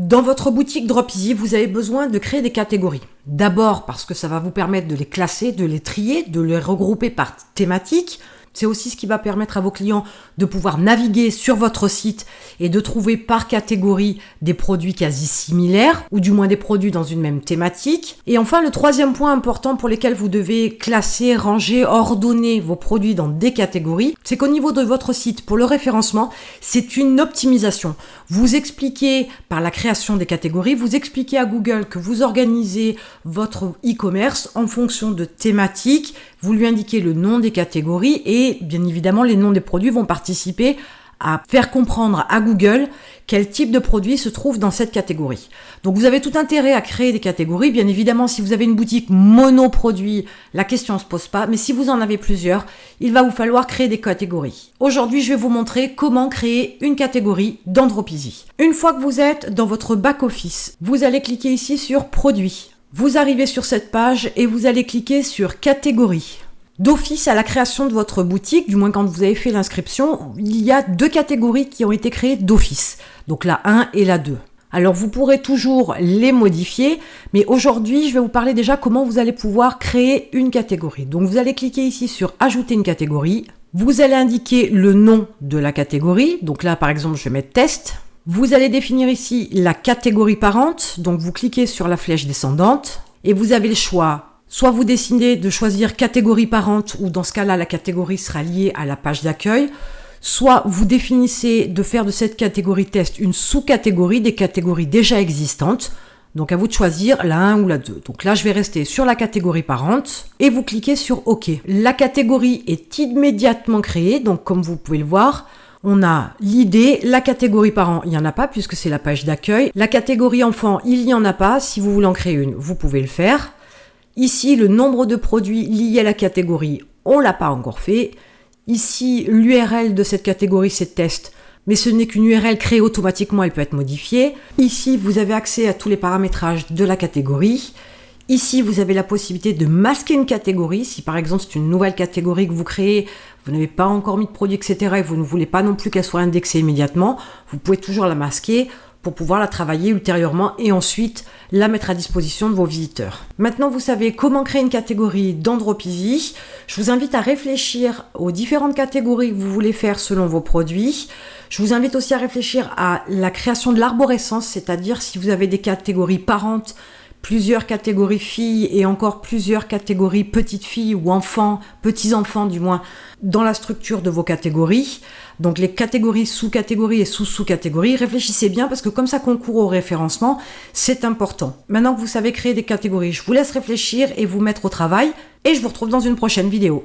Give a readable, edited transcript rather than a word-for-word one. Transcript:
Dans votre boutique Dropeasy, vous avez besoin de créer des catégories. D'abord parce que ça va vous permettre de les classer, de les trier, de les regrouper par thématique. C'est aussi ce qui va permettre à vos clients de pouvoir naviguer sur votre site et de trouver par catégorie des produits quasi similaires ou du moins des produits dans une même thématique. Et enfin, le troisième point important pour lequel vous devez classer, ranger, ordonner vos produits dans des catégories, c'est qu'au niveau de votre site, pour le référencement, c'est une optimisation. Vous expliquez par la création des catégories, vous expliquez à Google que vous organisez votre e-commerce en fonction de thématiques, vous lui indiquez le nom des catégories et bien évidemment les noms des produits vont participer à faire comprendre à Google quel type de produit se trouve dans cette catégorie. Donc vous avez tout intérêt à créer des catégories. Bien évidemment, si vous avez une boutique monoproduit, la question ne se pose pas. Mais si vous en avez plusieurs, il va vous falloir créer des catégories. Aujourd'hui, je vais vous montrer comment créer une catégorie dans Dropeasy. Une fois que vous êtes dans votre back-office, vous allez cliquer ici sur Produits. Vous arrivez sur cette page et vous allez cliquer sur Catégories. D'office, à la création de votre boutique, du moins quand vous avez fait l'inscription, il y a deux catégories qui ont été créées d'office. Donc la 1 et la 2. Alors vous pourrez toujours les modifier, mais aujourd'hui, je vais vous parler déjà comment vous allez pouvoir créer une catégorie. Donc vous allez cliquer ici sur Ajouter une catégorie. Vous allez indiquer le nom de la catégorie. Donc là, par exemple, je vais mettre Test. Vous allez définir ici la catégorie parente. Donc vous cliquez sur la flèche descendante et vous avez le choix. Soit vous décidez de choisir catégorie parente ou dans ce cas-là, la catégorie sera liée à la page d'accueil. Soit vous définissez de faire de cette catégorie test une sous-catégorie des catégories déjà existantes. Donc à vous de choisir la 1 ou la 2. Donc là, je vais rester sur la catégorie parente et vous cliquez sur OK. La catégorie est immédiatement créée. Donc comme vous pouvez le voir, on a l'idée, la catégorie parent, il n'y en a pas puisque c'est la page d'accueil. La catégorie enfant, il n'y en a pas. Si vous voulez en créer une, vous pouvez le faire. Ici, le nombre de produits liés à la catégorie, on ne l'a pas encore fait. Ici, l'URL de cette catégorie, c'est test, mais ce n'est qu'une URL créée automatiquement, elle peut être modifiée. Ici, vous avez accès à tous les paramétrages de la catégorie. Ici, vous avez la possibilité de masquer une catégorie. Si par exemple, c'est une nouvelle catégorie que vous créez, vous n'avez pas encore mis de produit, etc. et vous ne voulez pas non plus qu'elle soit indexée immédiatement, vous pouvez toujours la masquer pour pouvoir la travailler ultérieurement et ensuite la mettre à disposition de vos visiteurs. Maintenant, vous savez comment créer une catégorie dans Dropeasy. Je vous invite à réfléchir aux différentes catégories que vous voulez faire selon vos produits. Je vous invite aussi à réfléchir à la création de l'arborescence, c'est-à-dire si vous avez des catégories parentes, plusieurs catégories filles et encore plusieurs catégories petites filles ou enfants, petits-enfants du moins, dans la structure de vos catégories. Donc les catégories, sous-catégories et sous-sous-catégories, réfléchissez bien parce que comme ça concourt au référencement, c'est important. Maintenant que vous savez créer des catégories, je vous laisse réfléchir et vous mettre au travail et je vous retrouve dans une prochaine vidéo.